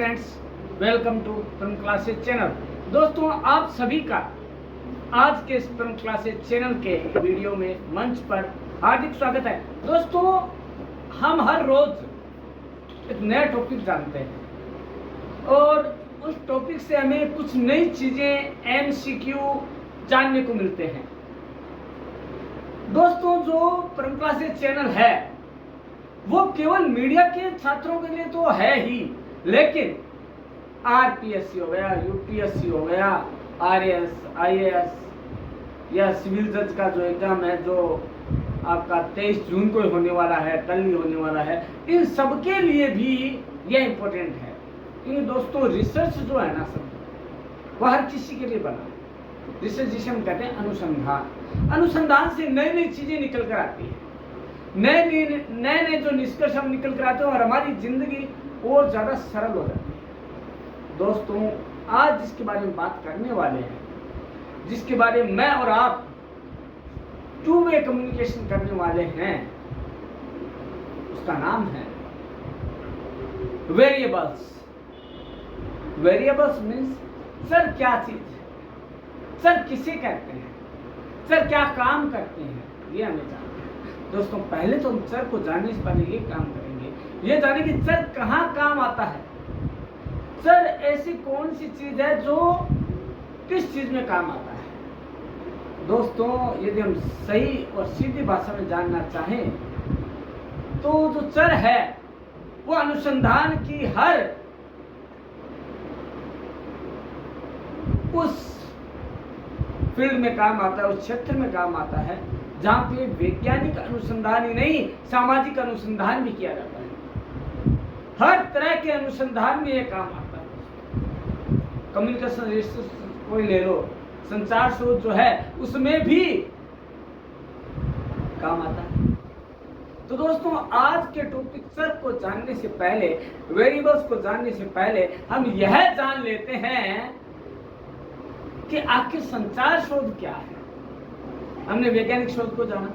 Friends, welcome to sperm classes channel. दोस्तों, आप सभी का आज के स्पर्म क्लासेस चैनल के वीडियो में मंच पर हार्दिक स्वागत है। दोस्तों, हम हर रोज एक नया टॉपिक जानते हैं और उस टॉपिक से हमें कुछ नई चीजें MCQ जानने को मिलते हैं। दोस्तों, जो स्पर्म क्लासेस चैनल है वो केवल मीडिया के छात्रों के लिए तो है ही, लेकिन RPSC हो गया, UPSC हो गया, RAS, IAS या सिविल जज का जो एग्जाम है जो आपका 23 जून को होने वाला है, कल ही होने वाला है, इन सबके लिए भी ये इम्पोर्टेंट है। क्योंकि दोस्तों, रिसर्च जो है ना सब, वह हर किसी के लिए बना है। रिसर्च जिसे हम कहते हैं अनुसंधान, अनुसंधान से नई नई चीजें निकल कर आती है, नए नए जो निष्कर्ष हम निकल कर आते हैं और हमारी जिंदगी और ज्यादा सरल हो जाती है। दोस्तों, आज जिसके बारे में बात करने वाले हैं, जिसके बारे में मैं और आप टू वे कम्युनिकेशन करने वाले हैं, उसका नाम है वेरिएबल्स। वेरिएबल्स मीन्स सर क्या चीज है, सर किसे कहते हैं, सर क्या काम करते हैं, ये हमें जानना है। दोस्तों, पहले तो हम चर को जानने से पहले ये काम करेंगे, ये जाने कि चर कहाँ काम आता है। चर ऐसी कौन सी चीज है जो किस चीज में काम आता है। दोस्तों, यदि हम सही और सीधी भाषा में जानना चाहें तो जो चर है वो अनुसंधान की हर उस फील्ड में काम आता है, उस क्षेत्र में काम आता है जहां पे वैज्ञानिक अनुसंधान ही नहीं, सामाजिक अनुसंधान भी किया जाता है। हर तरह के अनुसंधान में ये काम आता है। कम्युनिकेशन रिसर्च कोई ले लो, संचार शोध जो है उसमें भी काम आता है। तो दोस्तों, आज के टॉपिक सर को जानने से पहले, वेरिएबल्स को जानने से पहले हम यह जान लेते हैं कि आखिर संचार शोध क्या है। हमने वैज्ञानिक शोध को जाना,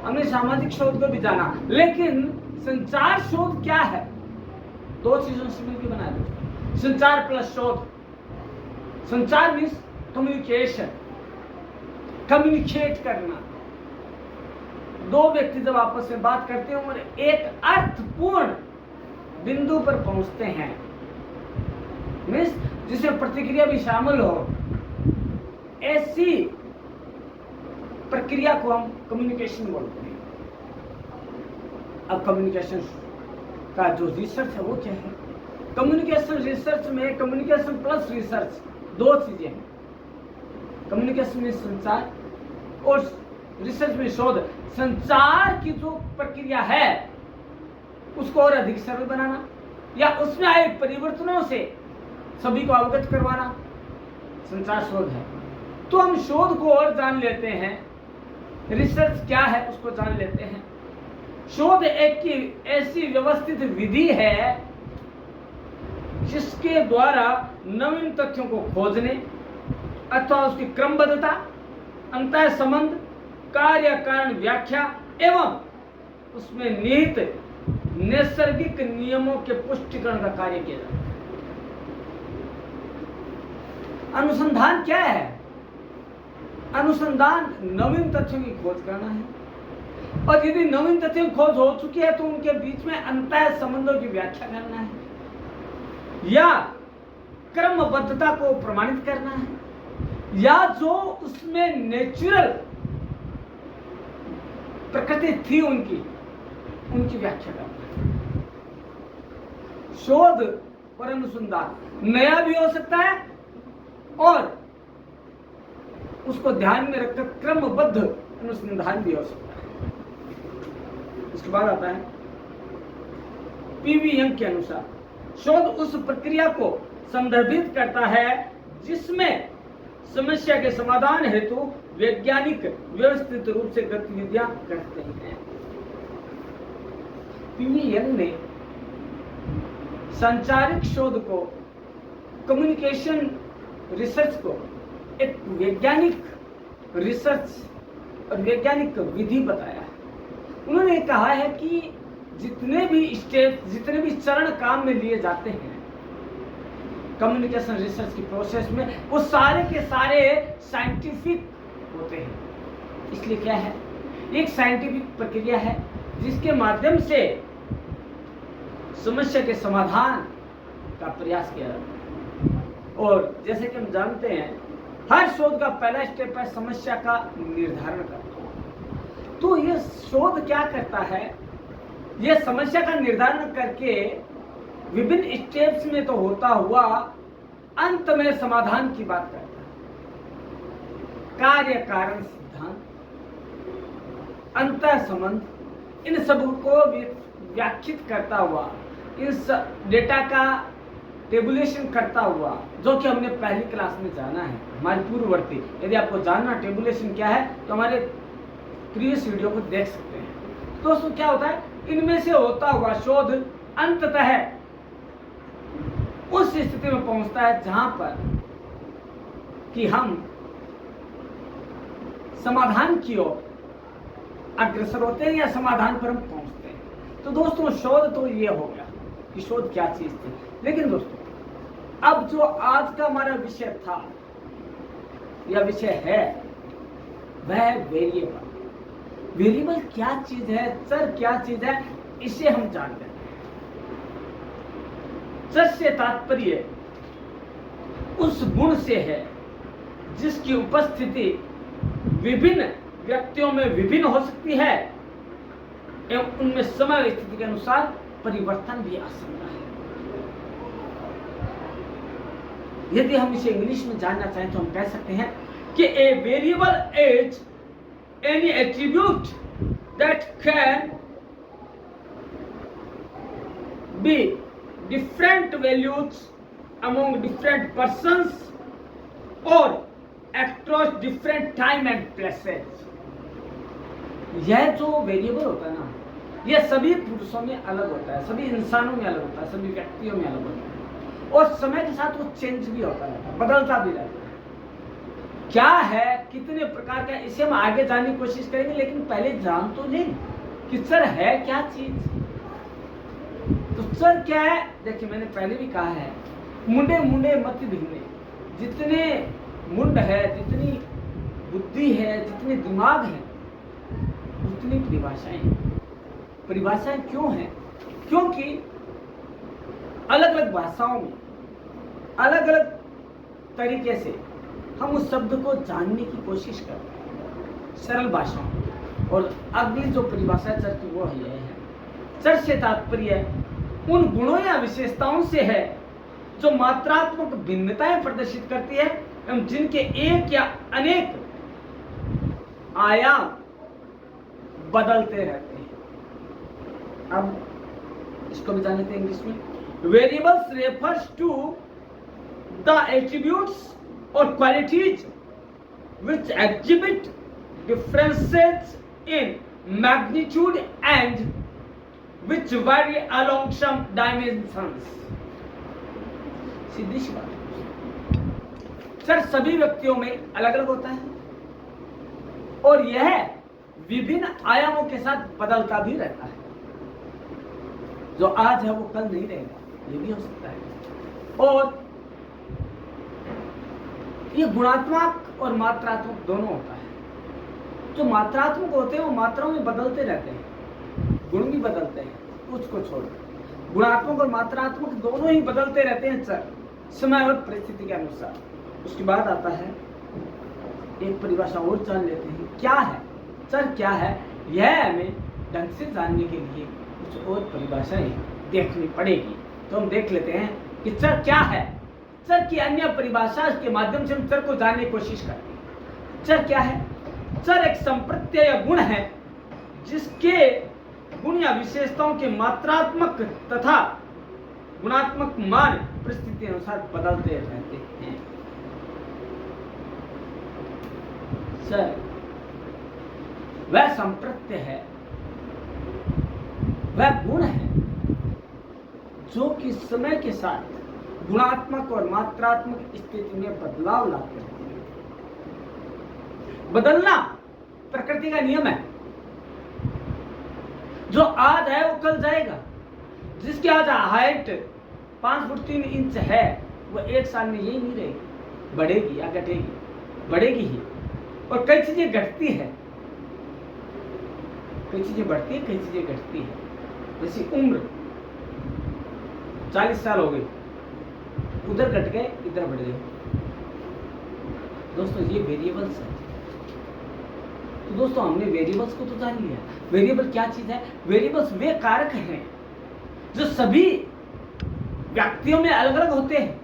हमने सामाजिक शोध को भी जाना, लेकिन संचार शोध क्या है। दो चीजों से मिलकर बना दो, संचार प्लस शोध। संचार मीन्स कम्युनिकेशन, कम्युनिकेट करना। दो व्यक्ति जब आपस में बात करते हैं और एक अर्थपूर्ण बिंदु पर पहुंचते हैं, मीन्स जिसमें प्रतिक्रिया भी शामिल हो, ऐसी प्रक्रिया को हम कम्युनिकेशन बोलते हैं। अब कम्युनिकेशन का जो रिसर्च है वो क्या है। कम्युनिकेशन रिसर्च में कम्युनिकेशन प्लस रिसर्च दो चीजें हैं। कम्युनिकेशन में संचार और रिसर्च में शोध। संचार की जो प्रक्रिया है उसको और अधिक सरल बनाना या उसमें आए परिवर्तनों से सभी को अवगत करवाना संचार शोध है। तो हम शोध को और जान लेते हैं, रिसर्च क्या है उसको जान लेते हैं। शोध एक ऐसी व्यवस्थित विधि है जिसके द्वारा नवीन तथ्यों को खोजने अथवा उसकी क्रमबद्धता, अंतः संबंध, कार्य कारण व्याख्या एवं उसमें निहित नैसर्गिक नियमों के पुष्टिकरण का कार्य किया जाता है। अनुसंधान क्या है। अनुसंधान नवीन तथ्यों की खोज करना है, और यदि नवीन तथ्यों की खोज हो चुकी है तो उनके बीच में अंतः संबंधों की व्याख्या करना है या क्रमबद्धता को प्रमाणित करना है, या जो उसमें नेचुरल प्रकृति थी उनकी व्याख्या करना है। शोध और अनुसंधान नया भी हो सकता है और उसको ध्यान में रखकर क्रमबद्ध अनुसंधान भी हो सकता है। उसके बाद आता है PV यंग के अनुसार शोध उस प्रक्रिया को संदर्भित करता है जिसमें समस्या के समाधान हेतु वैज्ञानिक व्यवस्थित रूप से गतिविधियां करते हैं। PV यंग ने संचारिक शोध को, कम्युनिकेशन रिसर्च को एक वैज्ञानिक रिसर्च और वैज्ञानिक विधि बताया है। उन्होंने कहा है कि जितने भी स्टेप, जितने भी चरण काम में लिए जाते हैं कम्युनिकेशन रिसर्च की प्रोसेस में, वो सारे के सारे साइंटिफिक होते हैं। इसलिए क्या है, एक साइंटिफिक प्रक्रिया है जिसके माध्यम से समस्या के समाधान का प्रयास किया जाता है। और जैसे कि हम जानते हैं, हर शोध का पहला स्टेप है समस्या का निर्धारण करना। तो ये शोध क्या करता है, ये समस्या का निर्धारण करके विभिन्न स्टेप्स में तो होता हुआ अंत में समाधान की बात करता है। कार्य कारण सिद्धांत, अंतर संबंध, इन सब को व्याख्यात करता हुआ, इस डेटा का टेबुलेशन करता हुआ, जो कि हमने पहली क्लास में जाना है हमारी पूर्ववर्ती। यदि आपको जानना टेबुलेशन क्या है तो हमारे प्रीवियस वीडियो को देख सकते हैं। दोस्तों क्या होता है, इनमें से होता हुआ शोध अंततः उस स्थिति में पहुंचता है जहां पर कि हम समाधान की ओर अग्रसर होते हैं या समाधान पर हम पहुंचते हैं। तो दोस्तों शोध तो ये हो गया कि शोध क्या चीज थी। लेकिन दोस्तों अब जो आज का हमारा विषय था या विषय है वह है वेरिएबल। वेरिएबल क्या चीज है, चर क्या चीज है, इसे हम जानते हैं। चर से तात्पर्य उस गुण से है जिसकी उपस्थिति विभिन्न व्यक्तियों में विभिन्न हो सकती है एवं उनमें समय स्थिति के अनुसार परिवर्तन भी आ सकता है। यदि हम इसे इंग्लिश में जानना चाहें तो हम कह सकते हैं कि a variable is any attribute that can be different values among different persons और across different time and places. यह जो वेरिएबल होता है ना, यह सभी पुरुषों में अलग होता है, सभी इंसानों में अलग होता है, सभी व्यक्तियों में अलग होता है और समय के साथ वो चेंज भी होता रहता है, बदलता भी रहता है। क्या है, कितने प्रकार का, इसे हम आगे जानने की कोशिश करेंगे। लेकिन पहले जान तो लें कि चर है क्या चीज। तो चर क्या है, देखिए मैंने पहले भी कहा है, मुंडे मुंडे मत भिन्ने। जितने मुंड है, जितनी बुद्धि है, जितने दिमाग है, उतनी परिभाषाएं। परिभाषाएं क्यों हैं? क्योंकि अलग अलग भाषाओं में अलग अलग तरीके से हम उस शब्द को जानने की कोशिश करते हैं सरल भाषाओं में। और अगली जो परिभाषा चर की वो है, चर से तात्पर्य उन गुणों या विशेषताओं से है जो मात्रात्मक भिन्नताएं प्रदर्शित करती है एवं जिनके एक या अनेक आयाम बदलते रहते हैं। अब इसको भी जान लेते हैं इंग्लिश में। Variables refers to the attributes और qualities which exhibit differences in magnitude and which vary along some dimensions। सीधी सी बात है, सर सभी व्यक्तियों में अलग अलग होता है और यह विभिन्न आयामों के साथ बदलता भी रहता है। जो आज है वो कल नहीं रहेगा, ये भी हो सकता है। और ये गुणात्मक और मात्रात्मक दोनों होता है। जो मात्रात्मक होते हैं वो मात्राओं में बदलते रहते हैं, गुण भी बदलते हैं, उसको छोड़कर गुणात्मक और मात्रात्मक दोनों ही बदलते रहते हैं चर, समय और परिस्थिति के अनुसार। उसके बाद आता है एक परिभाषा और जान लेते हैं, क्या है चर, क्या है यह हमें ढंग से जानने के लिए कुछ और परिभाषाएं देखनी पड़ेगी। तो हम देख लेते हैं कि चर क्या है। चर की अन्य परिभाषा के माध्यम से हम चर को जानने की कोशिश करते हैं। चर क्या है? चर एक संप्रत्यय गुण है जिसके गुण या विशेषताओं के मात्रात्मक तथा गुणात्मक मान परिस्थिति अनुसार बदलते रहते हैं। चर वह संप्रत्यय है, वह गुण है जो कि समय के साथ गुणात्मक और मात्रात्मक स्थिति में बदलाव लाते हैं। बदलना प्रकृति का नियम है। जो आज है वो कल जाएगा। जिसकी आज हाइट 5 फुट 3 इंच है वो 1 साल में यही नहीं रहेगी, बढ़ेगी या घटेगी, बढ़ेगी ही। और कई चीजें घटती है, कई चीजें बढ़ती है, कई चीजें घटती है। जैसे उम्र 40 साल हो गई, उधर घट गए, इधर बढ़ गए। दोस्तों ये वेरिएबल्स है। तो दोस्तों हमने वेरिएबल्स को तो जान लिया। वेरिएबल क्या चीज है? वेरिएबल्स वे कारक हैं जो सभी व्यक्तियों में अलग अलग होते हैं,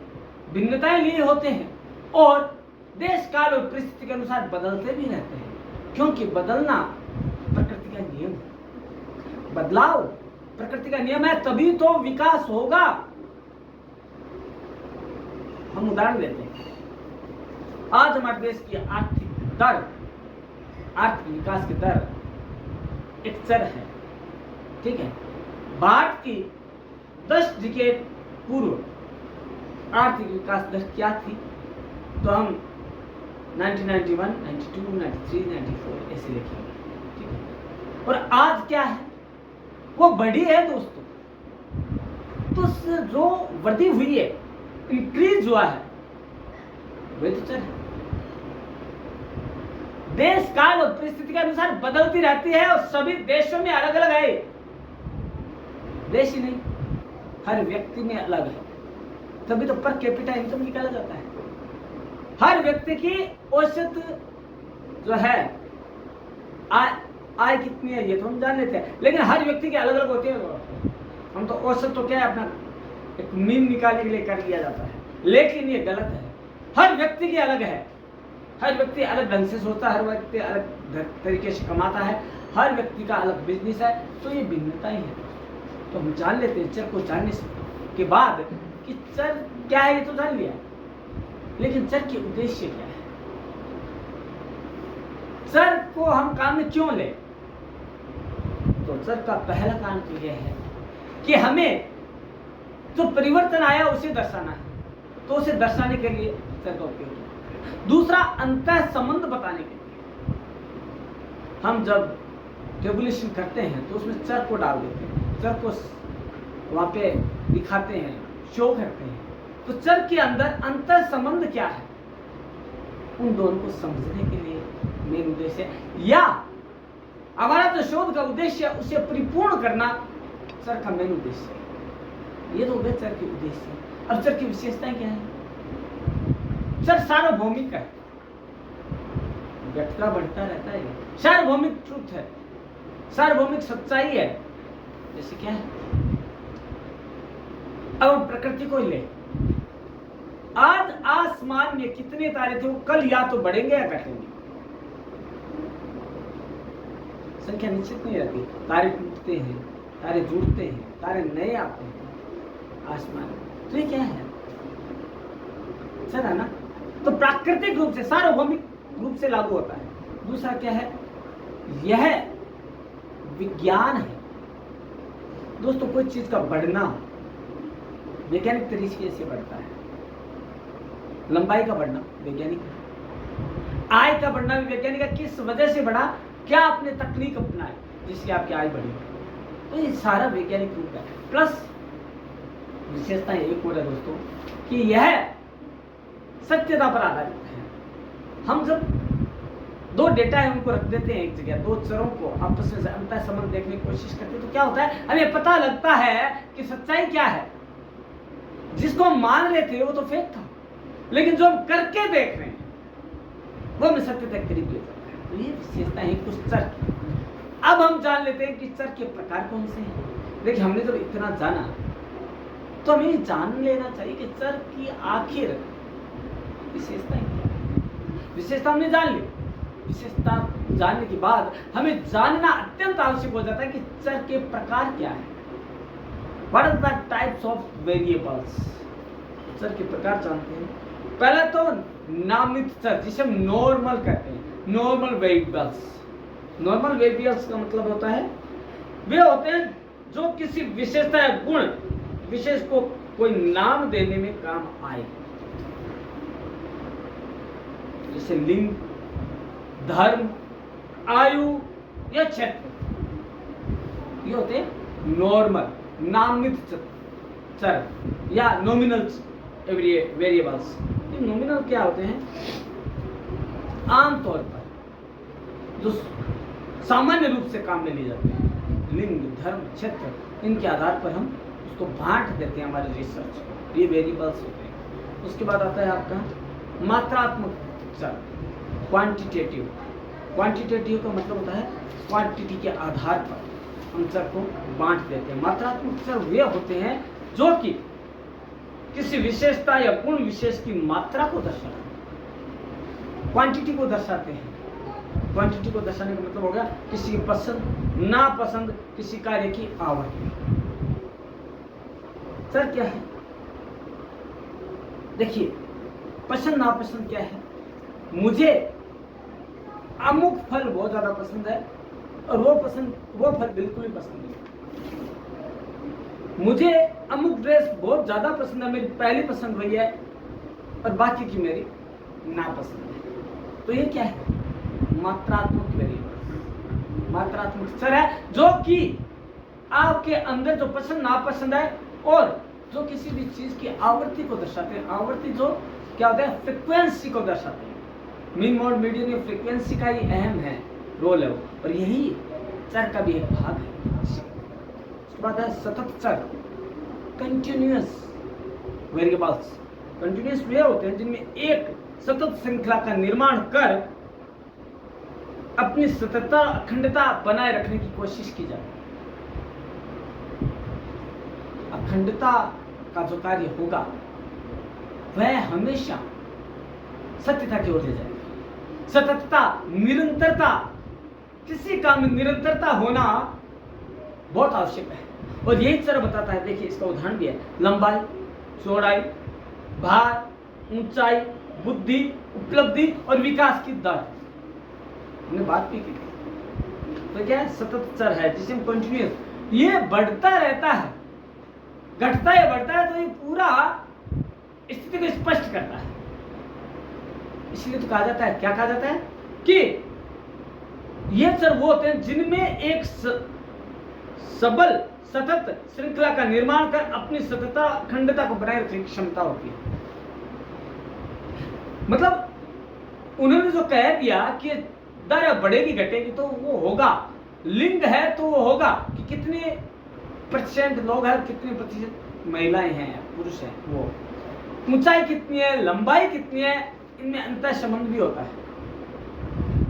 भिन्नताएं लिए होते हैं और देश काल और परिस्थिति के अनुसार बदलते भी रहते हैं, क्योंकि बदलना प्रकृति का नियम है। बदलाव प्रकृति का नियम है, तभी तो विकास होगा। हम उदाहरण देते हैं, आज हमारे देश की आर्थिक दर, आर्थिक विकास की दर एक चर है, ठीक है। भारत की 10 डिकेड पूर्व आर्थिक विकास दर क्या थी? तो हम 1991, 92, 93, 94 ऐसे लिखेंगे, ठीक है। और आज क्या है? वो बढ़ी है दोस्तों। तो जो वृद्धि हुई है, इंक्रीज हुआ है, वही तो चल है। देश काल और परिस्थिति के अनुसार बदलती रहती है और सभी देशों में अलग अलग है। देश ही नहीं, हर व्यक्ति में अलग है, तभी तो पर कैपिटा इनकम निकाला जाता है। हर व्यक्ति की औसत जो है आय कितनी है ये तो हम जान लेते हैं, लेकिन हर व्यक्ति की अलग अलग होती है। हम तो औसत तो क्या है, अपना एक मीन निकालने के लिए कर लिया जाता है, लेकिन ये गलत है। हर व्यक्ति की अलग है, हर व्यक्ति अलग ढंग से सोचता है, हर व्यक्ति अलग तरीके से कमाता है, हर व्यक्ति का अलग बिजनेस है। तो ये भिन्नताएं हैं। तो हम जान लेते हैं चर को जानने के बाद कि चर क्या है, ये तो जान लिया, लेकिन चर के उद्देश्य क्या है? चर को हम काम में क्यों ले? तो चर का पहला कारण तो यह है कि हमें जो परिवर्तन आया उसे दर्शाना है, तो उसे दर्शाने के लिए चर का उपयोग किया। दूसरा, अंतः संबंध बताने के लिए हम जब टेबुलेशन करते हैं तो उसमें चर को डाल देते हैं, चर को वहां पे दिखाते हैं, शो करते हैं। तो चर के अंदर अंतर संबंध क्या है, उन दोनों को समझने के लिए मेन उद्देश्य है, या हमारा जो शोध का उद्देश्य है उसे परिपूर्ण करना चर का मेन उद्देश्य है। ये तो हो गए चर के उद्देश्य। अब चर की विशेषताएं क्या है? चर सार्वभौमिक है, घटता बढ़ता रहता है, सार्वभौमिक ट्रुथ है, सार्वभौमिक सच्चाई है। जैसे क्या है? अब प्रकृति को ले, आज आसमान में कितने तारे थे, वो कल या तो बढ़ेंगे या घटेंगे, संख्या निश्चित नहीं रहती। तारे टूटते हैं, तारे जुड़ते हैं, तारे नए आते हैं आसमान में। तो ये क्या है? चल है ना। तो प्राकृतिक रूप से, सार्वभौमिक रूप से लागू होता है। दूसरा क्या है? यह विज्ञान है दोस्तों। कोई चीज का बढ़ना वैज्ञानिक तरीके से बढ़ता है। लंबाई का बढ़ना वैज्ञानिक है, आय का बढ़ना भी वैज्ञानिक है। किस वजह से बढ़ा? क्या आपने तकनीक अपनाई जिससे आपकी आय बढ़ी? तो ये सारा वैज्ञानिक रूप है। प्लस विशेषता एक और है दोस्तों कि यह सत्यता पर आधारित है। हम जब दो डेटा है उनको रख देते हैं एक जगह, दो चरों को आपस में अंतर संबंध देखने की कोशिश करते हैं, तो क्या होता है? हमें पता लगता है कि सच्चाई क्या है। जिसको हम मान रहे थे वो तो फेक था, लेकिन जो हम करके देख रहे हैं वो हमें सत्य तक करीब ले जाता है। तो ये विशेषता है कुछ चर की। अब हम जान लेते हैं कि चर के प्रकार कौन से हैं। देखिए, हमने जब इतना जाना तो हमें जान लेना चाहिए कि चर की आखिर विशेषता क्या है। विशेषता हमने जान ली, विशेषता जानने के बाद हमें जानना अत्यंत आवश्यक हो जाता है कि चर के प्रकार क्या है। What are the types of variables? चर के प्रकार जानते हैं। पहला तो नामित चर, जिसे हम नॉर्मल कहते हैं, नॉर्मल वेरिएबल्स। नॉर्मल वेरिएबल्स का मतलब होता है वे होते हैं जो किसी विशेषता या गुण विशेष को कोई नाम देने में काम आए, जैसे लिंग, धर्म, आयु या क्षेत्र। ये होते हैं नॉर्मल, नामित चर या नॉमिनल एवरी वेरिएबल्स। ये नॉमिनल क्या होते हैं? आमतौर पर जो सामान्य रूप से काम में लिए जाते हैं, लिंग, धर्म, क्षेत्र, इनके आधार पर हम उसको बांट देते हैं हमारे रिसर्च को, ये वेरिएबल्स होते हैं। उसके बाद आता है आपका मात्रात्मक चर, क्वांटिटेटिव। क्वांटिटेटिव का मतलब होता है क्वांटिटी के आधार पर हम चर को बांट देते हैं। मात्रात्मक चर वे होते हैं जो कि किसी विशेषता या गुण विशेष की मात्रा को दर्शाते हैं, क्वांटिटी को दर्शाते हैं। क्वांटिटी को दर्शाने का मतलब हो गया किसी की पसंद नापसंद, किसी कार्य की आवृत्ति। सर क्या है? देखिए, पसंद नापसंद क्या है? मुझे अमुक फल बहुत ज्यादा पसंद है और वो फल बिल्कुल ही पसंद नहीं। मुझे अमुक ड्रेस बहुत ज्यादा पसंद है, मेरी पहली पसंद वही है, और बाकी की मेरी नापसंद है। तो ये क्या है? मात्रात्मक वेरिएबल, मात्रात्मक चर है जो कि आपके अंदर जो पसंद नापसंद है और जो किसी भी चीज की आवृत्ति को दर्शाते हैं। आवृत्ति जो क्या होता है? फ्रीक्वेंसी को दर्शाते हैं। मीन, मोड, मीडियन या फ्रीक्वेंसी का ही अहम है, रोल है वो, और यही चर का भी एक भाग है। उसके बाद है सतत चर, कंटिन्यूअस वेरिएबल्स। कंटिन्यूअस वे होते हैं जिनमें एक सतत श्रृंखला का निर्माण कर अपनी सततता, अखंडता बनाए रखने की कोशिश की जाए। अखंडता का जो कार्य होगा वह हमेशा सत्यता की ओर ले जाएगा। सततता, निरंतरता, किसी काम में निरंतरता होना बहुत आवश्यक है, और यही चर बताता है। देखिए, इसका उदाहरण भी है, लंबाई, चौड़ाई, भार, ऊंचाई, बुद्धि, उपलब्धि और विकास की दर। हमने बात भी की थी। तो क्या है? सतत चर है जिसे हम कंटिन्यूअस, ये बढ़ता रहता है, घटता है बढ़ता है, तो ये पूरा स्थिति को स्पष्ट करता है। इसलिए तो कहा जाता है, क्या कहा जाता है कि ये चर वो होते हैं जिनमें एक सबल सतत श्रृंखला का निर्माण कर अपनी सततता, अखंडता को बनाए रखने की क्षमता होती है। मतलब उन्होंने जो कह दिया कि दर बढ़ेगी घटेगी, तो वो होगा। लिंग है तो वो होगा कि कितने % लोग हैं, कितने % महिलाएं हैं, पुरुष हैं। वो ऊंचाई कितनी है, लंबाई कितनी है, इनमें अंतर संबंध भी होता है।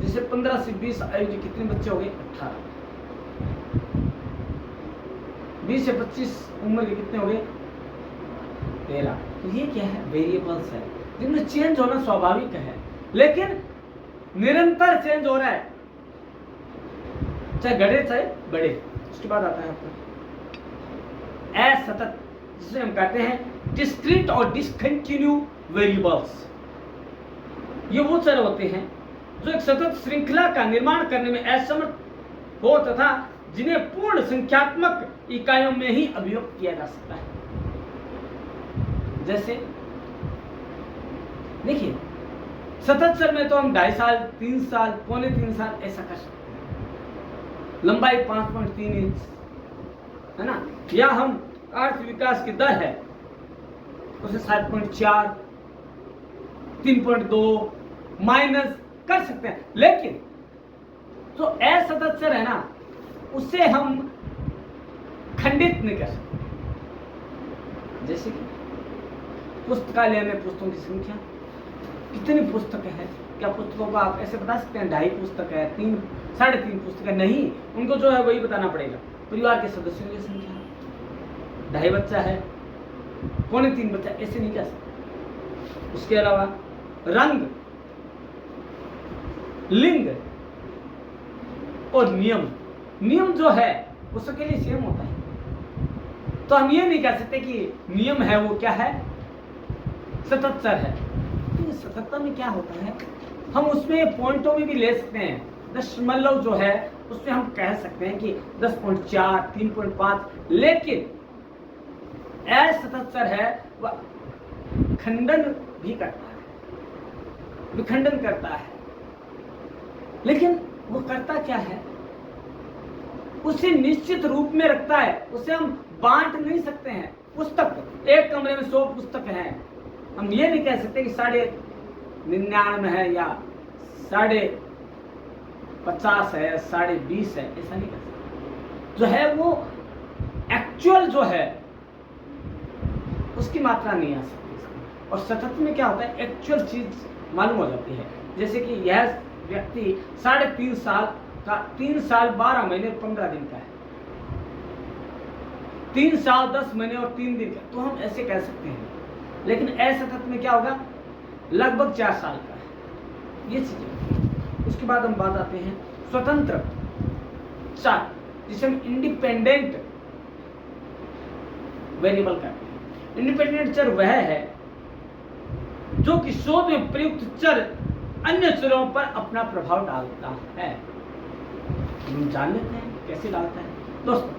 जैसे 15 से 20 आयु के कितने बच्चे हो गए? 18। 20 से 25 उम्र के कितने हो गए? 13। तो ये क्या है? वेरिएबल्स है जिनमें चेंज होना स्वाभाविक है, लेकिन निरंतर चेंज हो रहा है, चाहे घटे चाहे बढ़े। उसके बाद आता है आपका असतत, जिसे हम कहते हैं डिस्क्रीट और डिसकंटिन्यू वेरिएबल्स। ये वो चर होते हैं जो एक सतत श्रृंखला का निर्माण करने में असमर्थ हो तथा जिन्हें पूर्ण संख्यात्मक इकाइयों में ही अभिव्यक्त किया जा सकता है। जैसे देखिए, सतत चर में तो हम 2.5 साल, 3 साल, पौने 3 साल ऐसा कर सकते हैं। लंबाई 5.3 इंच है ना, या हम अर्थ विकास की दर है उसे 7.4, 3.2 माइनस कर सकते हैं, लेकिन जो असतत चर है ना, उसे हम खंडित नहीं कर सकते। जैसे कि पुस्तकालय में पुस्तकों की संख्या कितनी पुस्तक है? क्या पुस्तकों को आप ऐसे बता सकते हैं 2.5 पुस्तक है, 3, 3.5 पुस्तक है? नहीं, उनको जो है वही बताना पड़ेगा। परिवार के सदस्यों की संख्या, 2.5 बच्चा है, पौने 3 बच्चा, ऐसे नहीं कह सकते। उसके अलावा रंग, लिंग और नियम जो है वो सबके लिए सेम होता है। तो हम ये नहीं कह सकते कि नियम है वो क्या है? सतत चर है। तो सततता में क्या होता है, हम उसमें पॉइंटों में भी ले सकते हैं। दशमलव जो है उसमें हम कह सकते हैं कि 10.4, 3.5, लेकिन असतत चर है वह खंडन भी करता है, विखंडन करता है। लेकिन वो करता क्या है? उसे निश्चित रूप में रखता है, उसे हम बांट नहीं सकते हैं। पुस्तक, एक कमरे में 100 पुस्तक हैं, हम ये नहीं कह सकते कि 99.5 है या 50.5 है, 20.5 है, ऐसा नहीं कह सकते। जो है वो एक्चुअल जो है उसकी मात्रा नहीं आ सकती। और सतत में क्या होता है, एक्चुअल चीज मालूम हो जाती है। जैसे कि यह व्यक्ति 3.5 साल का, 3 साल 12 महीने 15 दिन का है, 3 साल 10 महीने और 3 दिन का, तो हम ऐसे कह सकते हैं। लेकिन असतत में क्या होगा, लगभग 4 साल का है, ये चीजें। उसके बाद हम बात आते हैं स्वतंत्र चर, जिसे हम इंडिपेंडेंट वेरिएबल कहते हैं। इंडिपेंडेंट चर वह है जो कि शोध में प्रयुक्त चर अन्य चरों पर अपना प्रभाव डालता है। हम जान लेते हैं कैसे डालता है। दोस्तों,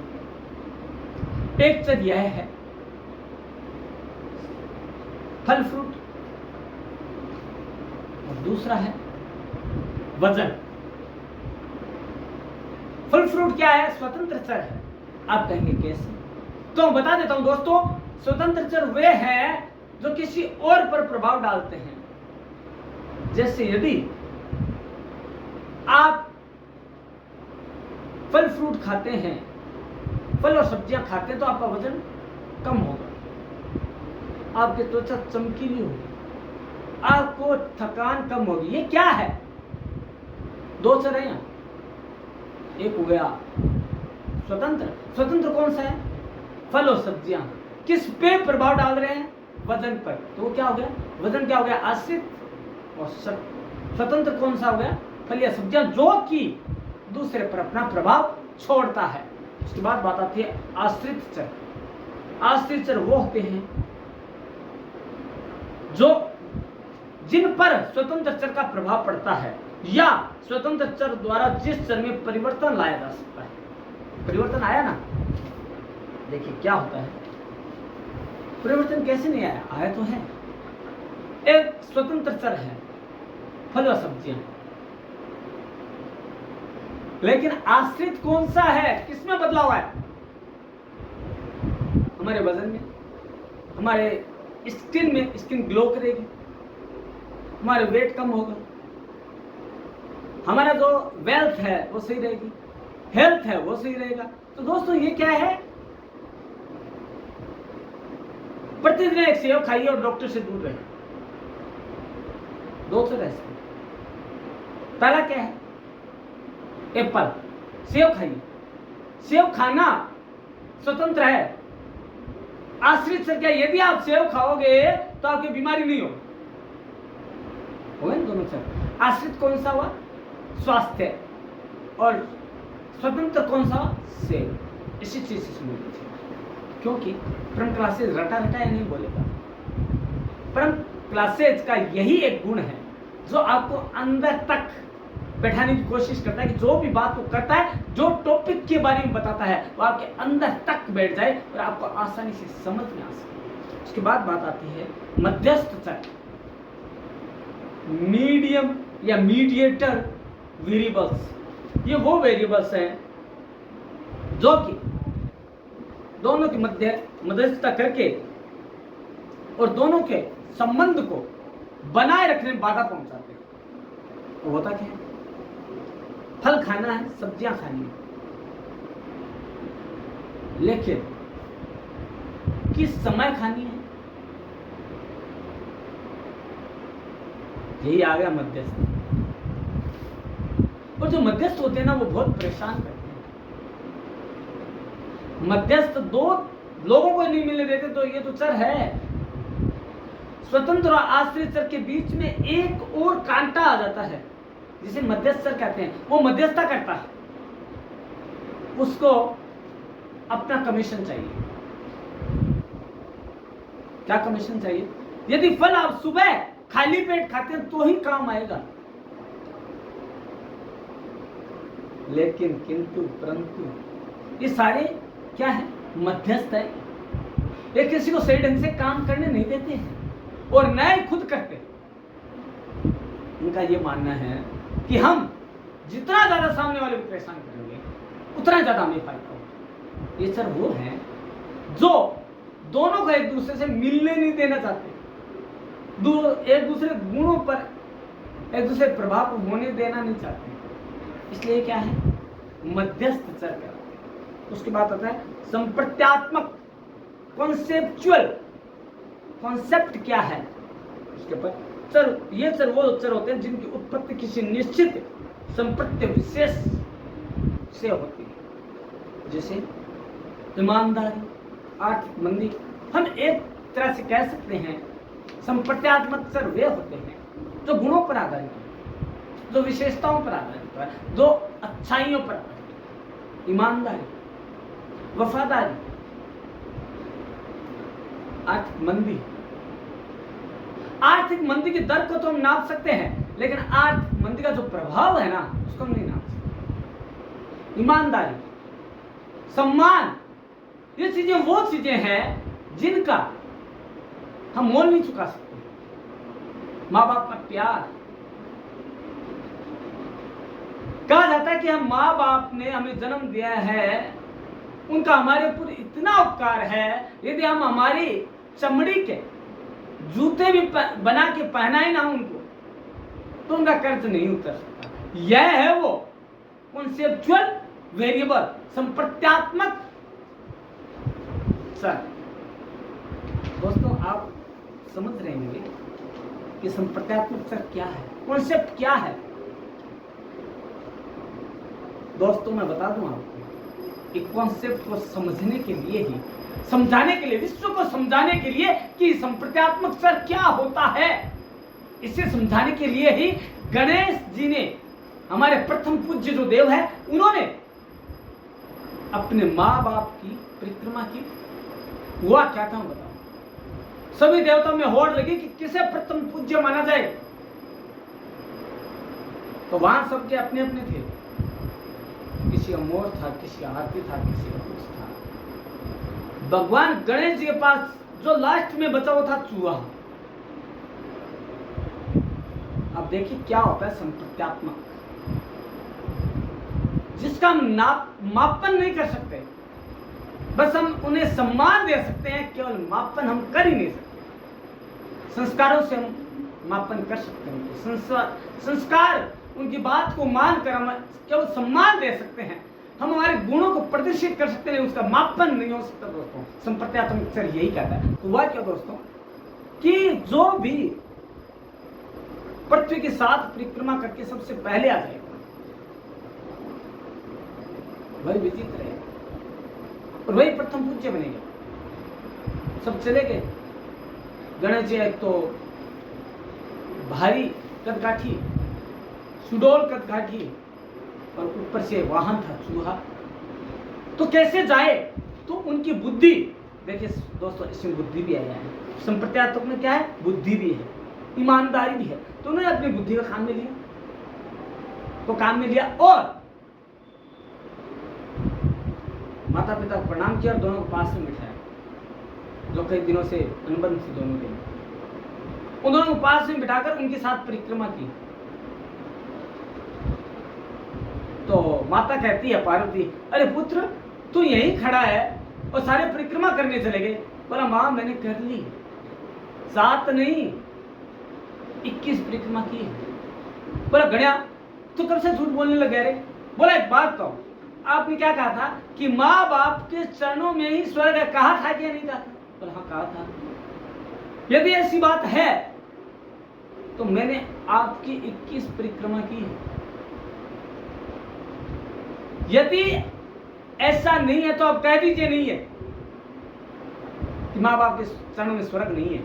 एक चर यह है फल फ्रूट, और दूसरा है वजन। फल फ्रूट क्या है, स्वतंत्र चर है। आप कहेंगे कैसे, तो मैं बता देता हूं दोस्तों। स्वतंत्र चर वे हैं जो किसी और पर प्रभाव डालते हैं। जैसे यदि आप फल फ्रूट खाते हैं, फल और सब्जियां खाते हैं, तो आपका वजन कम होगा, आपकी त्वचा चमकीली होगी, आपको थकान कम होगी। ये क्या है, 2 चर हैं। एक हो गया स्वतंत्र। स्वतंत्र कौन सा है, फल और सब्जियां। किस पे प्रभाव डाल रहे हैं, वजन पर। तो वो क्या हो गया, वजन क्या हो गया, आश्रित। और स्वतंत्र कौन सा हो गया, फल या सब्जियां, जो कि दूसरे पर अपना प्रभाव छोड़ता है। उसके बाद बात आती है आश्रित चर। आश्रित चर वो होते हैं जो जिन पर स्वतंत्र चर का प्रभाव पड़ता है, या स्वतंत्र चर द्वारा जिस चर में परिवर्तन लाया जा सकता है। परिवर्तन आया ना, देखिए क्या होता है, परिवर्तन कैसे नहीं आया, आया तो है। एक स्वतंत्र चर है फल और सब्जियां, लेकिन आश्रित कौन सा है, किसमें बदलाव है, हमारे वजन में, हमारे स्किन में, स्किन ग्लो करेगी, हमारे वेट कम होगा, हमारा जो वेल्थ है वो सही रहेगी, हेल्थ है वो सही रहेगा। तो दोस्तों ये क्या है, प्रतिदिन एक सेव खाइए और डॉक्टर से दूर रहिए। 2 चर ऐसे। पहला क्या है, एप्पल, सेव खाइए। सेव खाना स्वतंत्र है। आश्रित चर क्या, यदि आप सेव खाओगे तो आपकी बीमारी नहीं होगी, दोनों चर। आश्रित कौन सा हुआ, स्वास्थ्य, और स्वतंत्र कौन सा, सेव। इसी चीज से समझ लीजिए, क्योंकि परम क्लासेज रटा रटा या नहीं बोलेगा। परम क्लासेज का यही एक गुण है जो आपको अंदर तक बैठाने की कोशिश करता है, कि जो भी बात वो करता है, जो टॉपिक के बारे में बताता है, वो आपके अंदर तक बैठ जाए और आपको आसानी से समझ में आ सके। उसके बाद बात आती है मध्यस्थ चर, मीडियम या मीडिएटर वेरिएबल्स। ये वो वेरिएबल्स हैं जो कि दोनों की मध्यस्थता करके और दोनों के संबंध को बनाए रखने में बाधा पहुंचाते हैं। वो होता क्या है, फल खाना है, सब्जियां खानी है, लेकिन किस समय खानी है, यही आ गया मध्यस्थ। और जो मध्यस्थ होते हैं ना, वो बहुत परेशान करते हैं। मध्यस्थ 2 लोगों को नहीं मिलने देते, तो ये तो चर है। स्वतंत्र और आश्रित चर के बीच में एक और कांटा आ जाता है, जिसे मध्यस्थ चर कहते हैं। वो मध्यस्थता करता है, उसको अपना कमीशन चाहिए। क्या कमीशन चाहिए, यदि फल आप सुबह खाली पेट खाते हैं तो ही काम आएगा, लेकिन किंतु परंतु ये सारे क्या है, मध्यस्थ है। ये किसी को सही ढंग से काम करने नहीं देते हैं और न ही खुद करते। इनका ये मानना है कि हम जितना ज्यादा सामने वाले को परेशान करेंगे उतना ज्यादा हमें फायदा होगा। ये सर वो है जो दोनों को एक दूसरे से मिलने नहीं देना चाहते। एक दूसरे गुणों पर एक दूसरे प्रभाव को होने देना नहीं चाहते, इसलिए क्या है, मध्यस्थ चर कहलाते हैं। उसके बाद आता है संप्रत्यात्मक, कॉन्सेप्चुअल, कॉन्सेप्ट क्या है उसके ऊपर चर। ये चर वो चर होते हैं जिनकी उत्पत्ति किसी निश्चित संप्रत्य विशेष से होती है, जैसे ईमानदारी, आर्थिक मंदी। हम एक तरह से कह सकते हैं संप्रत्यात्मक चर वे होते हैं जो गुणों पर आधारित है, जो विशेषताओं पर आधारित है, जो अच्छाइयों पर आधारित है। ईमानदारी, वफादारी, आर्थिक मंदी। आर्थिक मंदी की दर को तो हम नाप सकते हैं, लेकिन आर्थिक मंदी का जो प्रभाव है ना, उसको हम नहीं नाप सकते। ईमानदारी, सम्मान, ये चीजें वो चीजें हैं जिनका हम मोल नहीं चुका सकते। माँ बाप का प्यार, कहा जाता है कि हम माँ बाप ने हमें जन्म दिया है, उनका हमारे ऊपर इतना उपकार है, यदि हम हमारी चमड़ी के जूते भी बना के पहनाए ना उनको, तो उनका कर्ज नहीं उतर सकता। यह है वो कॉन्सेप्चुअल वेरिएबल, संप्रत्यात्मक सर। दोस्तों आप समझ रहे होंगे कि संप्रत्यात्मक सर क्या है, कॉन्सेप्ट क्या है। दोस्तों मैं बता दूं आपको कि कॉन्सेप्ट को समझने के लिए ही, समझाने के लिए, विश्व को समझाने के लिए कि संप्रत्यात्मक सर क्या होता है, इसे समझाने के लिए ही गणेश जी ने, हमारे प्रथम पूज्य जो देव है, उन्होंने अपने माँ बाप की परिक्रमा की। हुआ क्या था बताओ, सभी देवताओं में होड़ लगी कि किसे प्रथम पूज्य माना जाए, तो वहां सबके अपने अपने थे। किसी का मोर था, किसी का हाथी था, किसी का कुछ था। भगवान गणेश जी के पास जो लास्ट में बचा हुआ था चूहा। अब देखिए क्या होता है संप्रत्यात्मक, जिसका हम मापन नहीं कर सकते, बस हम उन्हें सम्मान दे सकते हैं, केवल मापन हम कर ही नहीं सकते। संस्कारों से हम मापन कर सकते हैं, संस्कार उनकी बात को मानकर हम केवल सम्मान दे सकते हैं, हम हमारे गुणों को प्रदर्शित कर सकते हैं, उसका मापन नहीं हो सकता। दोस्तों संप्रत्यात्मक सर यही कहता है। तो हुआ क्या दोस्तों कि जो भी पृथ्वी के साथ परिक्रमा करके सबसे पहले आ जाएगा वही विजित रहेगा और वही प्रथम पूज्य बनेगा। सब चले गए। गणेश जी एक तो भारी कदकाठी, सुडोल कदकाठी, और ऊपर से वाहन था चूहा, तो कैसे जाए। तो उनकी बुद्धि देखिए दोस्तों, इसमें बुद्धि भी आया है। संप्रत्यात्मक में क्या है, बुद्धि भी है, ईमानदारी भी है। तो उन्होंने अपनी बुद्धि को काम में लिया और माता पिता को प्रणाम किया और दोनों को पास में बिठाया, जो कई दिनों से अनुबंध थी दोनों के। उन दोनों को पास में बिठाकर उनके साथ परिक्रमा की। तो माता कहती है पार्वती, अरे पुत्र तू यहीं खड़ा है और सारे परिक्रमा करने चले गए। बोला मां मैंने कर ली, 7 नहीं 21 परिक्रमा की। बोला गण्या तू कब से झूठ बोलने लग गया रे। बोला एक बात कहो, आपने क्या कहा था कि माँ बाप के चरणों में ही स्वर्ग है, कहा था कि नहीं कहा था। बोला हाँ कहा था। यदि ऐसी बात है तो मैंने आपकी 21 परिक्रमा की है। यदि ऐसा नहीं है तो आप कह दीजिए नहीं है कि माँ बाप के चरणों में स्वर्ग नहीं है,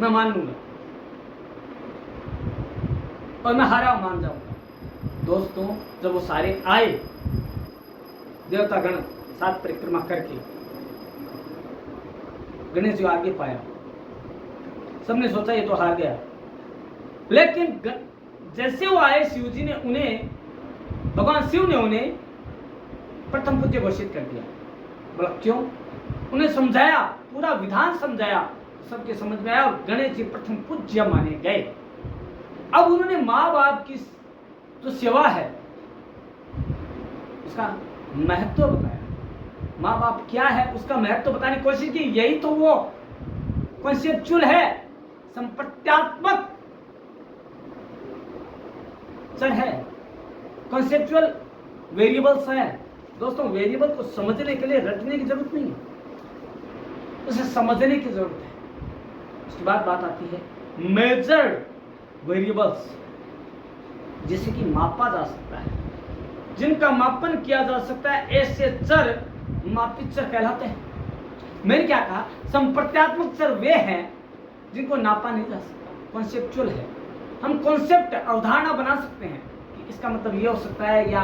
मैं मान लूंगा और मैं हारा मान जाऊंगा। दोस्तों जब वो सारे आए देवता गण साथ परिक्रमा करके, गणेश जी आगे पाया, सबने सोचा ये तो हार गया। लेकिन जैसे वो आए शिव जी ने उन्हें, भगवान शिव ने उन्हें प्रथम पूज्य घोषित कर दिया। बोला क्यों, उन्हें समझाया, पूरा विधान समझाया, सबके समझ में आया और गणेश जी प्रथम पूज्य माने गए। अब उन्होंने माँ बाप की जो सेवा है उसका महत्व बताया, माँ बाप क्या है उसका महत्व बताने की कोशिश की। यही तो वो कॉन्सेप्चुअल है, संप्रत्यात्मक चर है, कॉन्सेप्चुअल वेरिएबल्स है। दोस्तों वेरिएबल को समझने के लिए रटने की जरूरत नहीं है, उसे समझने की जरूरत है। उसके बाद बात आती है मेजर्ड वेरिएबल्स, जिसे कि मापा जा सकता है, जिनका मापन किया जा सकता है, ऐसे चर मापित चर कहलाते हैं। मैंने क्या कहा, संप्रत्यात्मक चर वे हैं जिनको नापा नहीं जा सकता, कॉन्सेप्चुअल है। हम कॉन्सेप्ट अवधारणा बना सकते हैं कि इसका मतलब ये हो सकता है या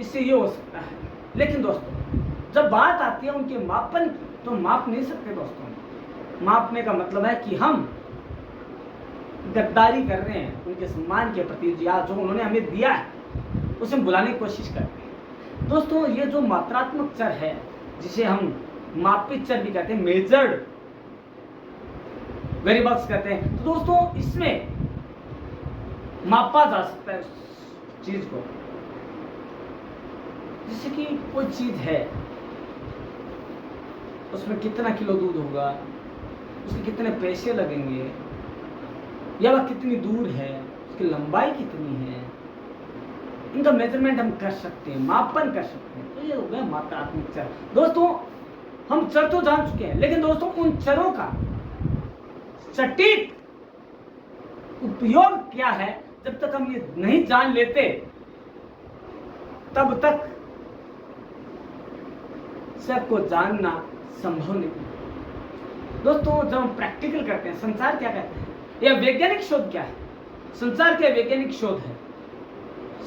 इससे ये हो सकता है, लेकिन दोस्तों जब बात आती है उनके मापन की तो माप नहीं सकते। दोस्तों मापने का मतलब है कि हम गद्दारी कर रहे हैं उनके सम्मान के प्रति, या जो उन्होंने हमें दिया है उसे हम बुलाने की कोशिश कर रहे हैं। दोस्तों ये जो मात्रात्मक चर है, जिसे हम मापित चर भी कहते हैं, मेजर्ड वेरिएबल्स कहते हैं, तो दोस्तों इसमें मापा जा सकता है उस चीज को। जैसे कि कोई चीज है, उसमें कितना किलो दूध होगा, उसके कितने पैसे लगेंगे, या वह कितनी दूर है, उसकी लंबाई कितनी है, इनका मेजरमेंट हम कर सकते हैं, मापन कर सकते हैं। तो ये हो गया मात्रात्मक चर। दोस्तों हम चर तो जान चुके हैं, लेकिन दोस्तों उन चरों का सटीक उपयोग क्या है, जब तक हम ये नहीं जान लेते तब तक चर को जानना संभव नहीं। दोस्तों जब हम प्रैक्टिकल करते हैं, संसार क्या कहते हैं, यह वैज्ञानिक शोध क्या है, संसार क्या वैज्ञानिक शोध है,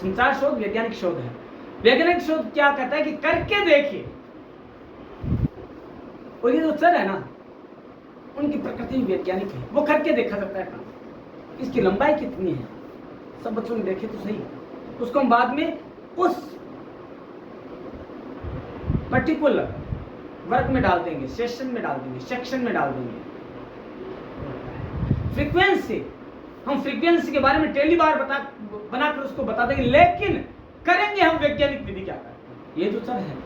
संसार शोध वैज्ञानिक शोध है। वैज्ञानिक शोध क्या कहता है कि करके देखिए, और ये जो चर है ना उनकी प्रकृति वैज्ञानिक है, वो करके देखा जाता है। इसकी लंबाई कितनी है, सब बच्चों ने देखे तो सही, उसको हम बाद में उस पर्टिकुलर वर्ग में डाल देंगे, सेशन में डाल देंगे, सेक्शन में डाल देंगे। फ्रीक्वेंसी, हम फ्रीक्वेंसी के बारे में टेली बार बनाकर उसको बता देंगे, लेकिन करेंगे हम वैज्ञानिक विधि क्या करते हैं। ये जो चर है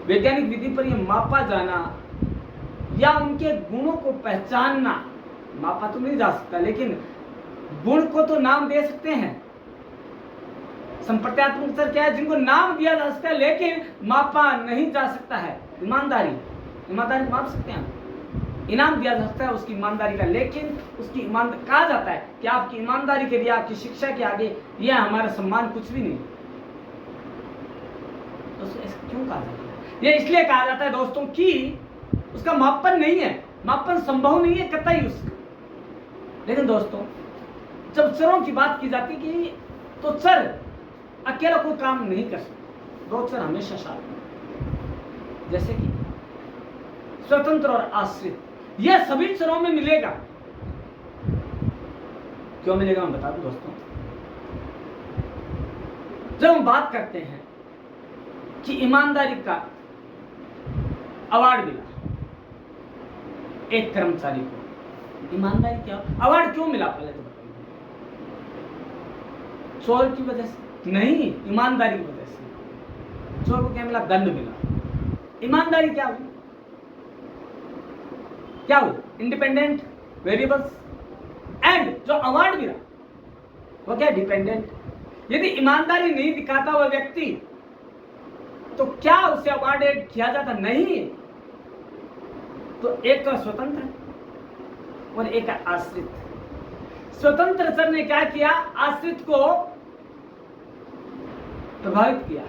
वैज्ञानिक विधि पर ये मापा जाना या उनके गुणों को पहचानना, मापा तो नहीं जा सकता, लेकिन गुण को तो नाम दे सकते हैं। संप्रत्यात्मक चर क्या है, जिनको नाम दिया जा सकता है लेकिन मापा नहीं जा सकता है। ईमानदारी, ईमानदारी माप सकते हैं, इनाम दिया जा सकता है उसकी ईमानदारी का, लेकिन उसकी ईमानदारी कहा जाता है कि आपकी ईमानदारी के लिए, आपकी शिक्षा के आगे यह हमारा सम्मान कुछ भी नहीं। दोस्तों ऐसा क्यों कहा जाता है, यह इसलिए कहा जाता है दोस्तों कि उसका मापन नहीं है, मापन संभव नहीं है कतई उसका। लेकिन दोस्तों जब चरों की बात की जाती है कि तो चर अकेला कोई काम नहीं कर सकता, दो चर हमेशा साथ में। जैसे कि स्वतंत्र और आश्रित, यह सभी चरों में मिलेगा। क्यों मिलेगा मैं बता दूं दोस्तों। जब हम बात करते हैं कि ईमानदारी का अवार्ड मिला एक कर्मचारी को, ईमानदारी क्या अवार्ड क्यों मिला, पहले तो बताइए। चोर की वजह से नहीं, ईमानदारी की वजह से। चोर को क्या मिला, दंड मिला। ईमानदारी क्या हुई, क्या हुई, इंडिपेंडेंट वेरिएबल्स, एंड जो अवार्ड मिला वो क्या, डिपेंडेंट। यदि ईमानदारी नहीं दिखाता वह व्यक्ति तो क्या उसे अवार्डेड किया जाता, नहीं। तो एक का स्वतंत्र और एक का आश्रित। स्वतंत्र चर ने क्या किया, आश्रित को प्रभावित किया,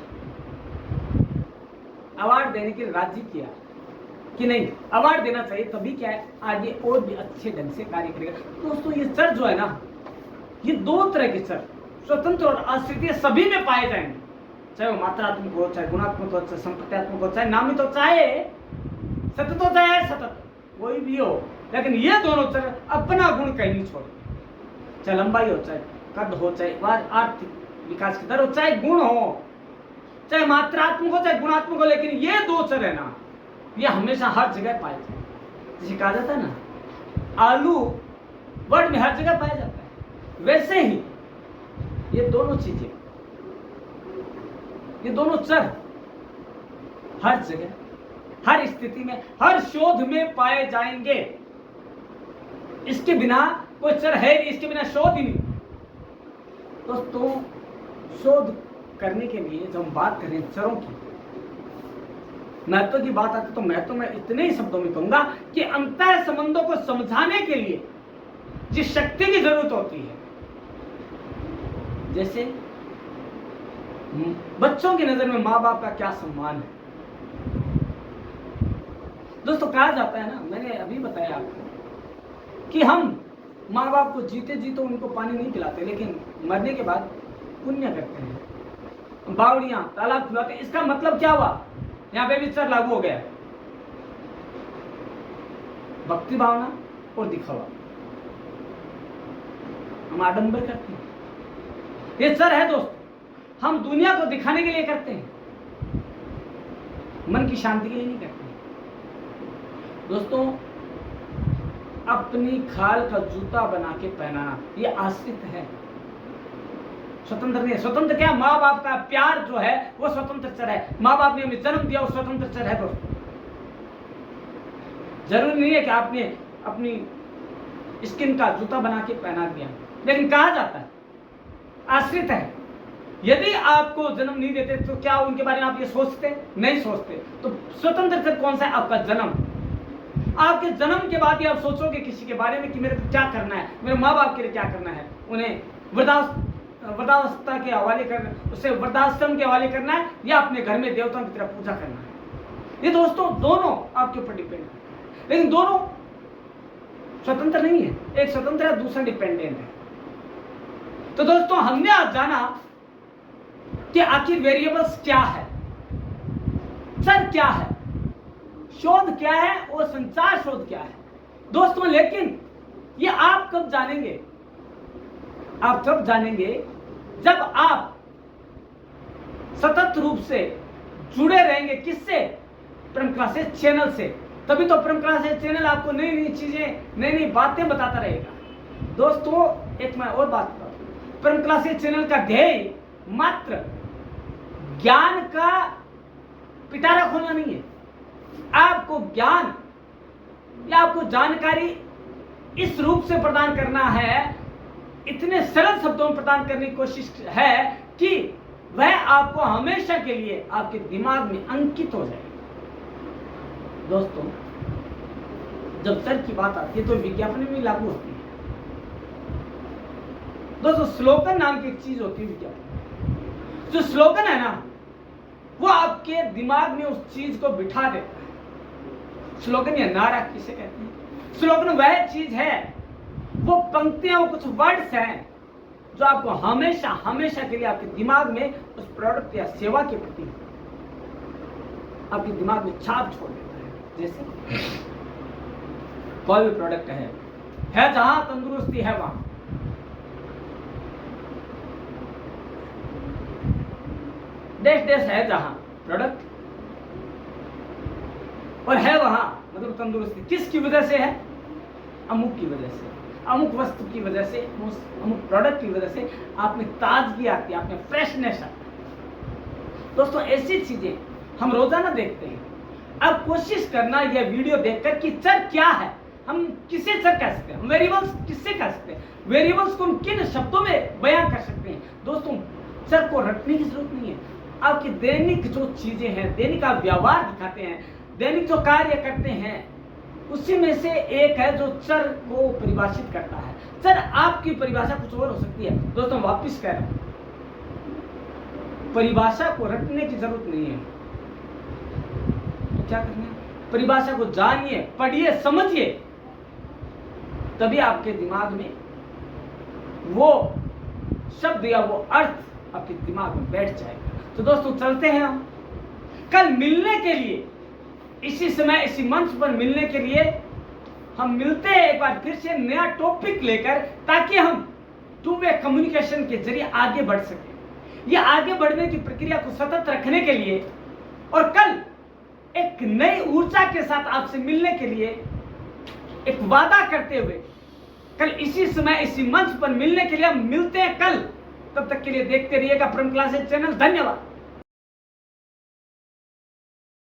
अवार्ड देने के लिए राजी किया कि नहीं अवार्ड देना चाहिए, तभी क्या है आगे और भी अच्छे ढंग से कार्य करेगा। दोस्तों ये चर जो है ना, ये दो तरह के चर, स्वतंत्र और आश्रित, ये सभी में पाए जाएंगे, चाहे वो मात्रात्मक हो, चाहे गुणात्मक हो, चाहे संप्रत्यात्मक हो, चाहे नामित हो, चाहे सतत हो, चाहे सतत, कोई भी हो। लेकिन ये दोनों चर अपना गुण कहीं नहीं छोड़ते, चाहे लंबाई हो, चाहे कद हो, चाहे आर्थिक विकास की दर हो, चाहे गुण हो, चाहे मात्रात्मक हो, चाहे गुणात्मक हो, लेकिन ये दो चर है ना, ये हमेशा हर जगह पाए जाते हैं। जैसे कहा जाता है ना, आलू वर्ड में हर जगह पाया जाता है, वैसे ही ये दोनों चीजें, ये दोनों चर हर जगह, हर स्थिति में, हर शोध में पाए जाएंगे। इसके बिना कोई चर है नहीं, इसके बिना शोध ही नहीं। दोस्तों शोध करने के लिए जब हम बात करें चरों की महत्व की बात आती तो महत्व मैं इतने ही शब्दों में कहूंगा कि अंतः संबंधों को समझाने के लिए जिस शक्ति की जरूरत होती है, जैसे बच्चों की नजर में माँ बाप का क्या सम्मान है। दोस्तों कहा जाता है ना, मैंने अभी बताया आपको कि हम माँ बाप को जीते जी तो उनको पानी नहीं पिलाते, लेकिन मरने के बाद पुण्य करते हैं, बावड़ियां तालाब खुलाते हैं। इसका मतलब क्या हुआ, यहां पे भी चर लागू हो गया, भक्ति भावना और दिखावा। हम आडंबर करते हैं, ये चर है दोस्त। हम दुनिया को दिखाने के लिए करते हैं, मन की शांति के लिए नहीं करते। दोस्तों अपनी खाल का जूता बना के पहनाना ये आश्रित है, स्वतंत्र नहीं है। स्वतंत्र क्या, माँ बाप का प्यार जो है वो स्वतंत्र चर है। माँ बाप ने हमें जन्म दिया वो स्वतंत्र चर है दोस्तों। जरूरी नहीं है कि आपने अपनी स्किन का जूता बना के पहना दिया, लेकिन कहा जाता है आश्रित है। यदि आपको जन्म नहीं देते तो क्या उनके बारे में आप ये सोचते? नहीं सोचते। तो स्वतंत्र चर कौन सा है? आपका जन्म। आपके जन्म के बाद ही आप सोचोगे किसी के बारे में कि मेरे को क्या करना है, मेरे माँ बाप के लिए क्या करना है, उन्हें वृद्धावस्था के हवाले करना, उसे वृद्धाश्रम के हवाले करना है, या अपने घर में देवताओं की तरह पूजा करना है। ये दोस्तों दोनों आपके ऊपर डिपेंड है, लेकिन दोनों स्वतंत्र नहीं है। एक स्वतंत्र है, दूसरा डिपेंडेंट है। तो दोस्तों हमने आज जाना कि आखिर वेरिएबल्स क्या है, चर क्या है, शोध क्या है और संचार शोध क्या है दोस्तों। लेकिन ये आप कब जानेंगे? आप तब जानेंगे जब आप सतत रूप से जुड़े रहेंगे। किससे? परम क्लासेस चैनल से। तभी तो परम क्लासेस चैनल आपको नई नई चीजें, नई नई बातें बताता रहेगा। दोस्तों एक मैं और बात बता दूं, परम क्लासेस चैनल का ध्येय मात्र ज्ञान का पिटारा खोलना नहीं है। आपको ज्ञान या आपको जानकारी इस रूप से प्रदान करना है, इतने सरल शब्दों में प्रदान करने की कोशिश है कि वह आपको हमेशा के लिए आपके दिमाग में अंकित हो जाए। दोस्तों जब चर की बात आती है तो विज्ञापन में लागू होती है। दोस्तों स्लोगन नाम की एक चीज होती है विज्ञापन। जो स्लोगन है ना वो आपके दिमाग में उस चीज को बिठा देता है। स्लोगन या नारा किसे कहते हैं? स्लोगन वह चीज है, वो पंक्तियां, वो कुछ वर्ड्स हैं जो आपको हमेशा हमेशा के लिए आपके दिमाग में उस प्रोडक्ट या सेवा के प्रति आपके दिमाग में छाप छोड़ देता है। जैसे कोई भी प्रोडक्ट है जहां तंदुरुस्ती है वहां, देश देश है जहां प्रोडक्ट और है वहां मतलब तंदुरुस्ती। किसकी वजह से है? अमुक की वजह से, अमुक वस्तु की वजह से, अमुक प्रोडक्ट की वजह से आप में ताजगी आती है, आप में फ्रेशनेस आती है। दोस्तों ऐसी चीजें हम रोजाना देखते हैं। अब कोशिश करना यह वीडियो देखकर कि चर क्या है, हम किसे चर कह सकते हैं, वेरिएबल्स किससे कह सकते हैं, वेरिएबल्स को हम किन शब्दों में बयां कर सकते हैं। दोस्तों चर को रटने की जरूरत नहीं है। आपकी दैनिक जो चीजें हैं, दैनिक आप व्यवहार दिखाते हैं, दैनिक जो कार्य करते हैं, उसी में से एक है जो चर को परिभाषित करता है। चर आपकी परिभाषा कुछ और हो सकती है। दोस्तों वापिस कह रहा हूं, परिभाषा को रटने की जरूरत नहीं है। तो क्या करना है? परिभाषा को जानिए, पढ़िए, समझिए, तभी आपके दिमाग में वो शब्द या वो अर्थ आपके दिमाग में बैठ जाएगा। तो दोस्तों चलते हैं हम कल मिलने के लिए, इसी समय इसी मंच पर मिलने के लिए हम मिलते हैं एक बार फिर से नया टॉपिक लेकर, ताकि हम टू वे कम्युनिकेशन के जरिए आगे बढ़ सकें। यह आगे बढ़ने की प्रक्रिया को सतत रखने के लिए और कल एक नई ऊर्जा के साथ आपसे मिलने के लिए एक वादा करते हुए कल इसी समय इसी मंच पर मिलने के लिए हम मिलते हैं कल। तब तक के लिए देखते रहिएगा परम क्लासेस चैनल। धन्यवाद।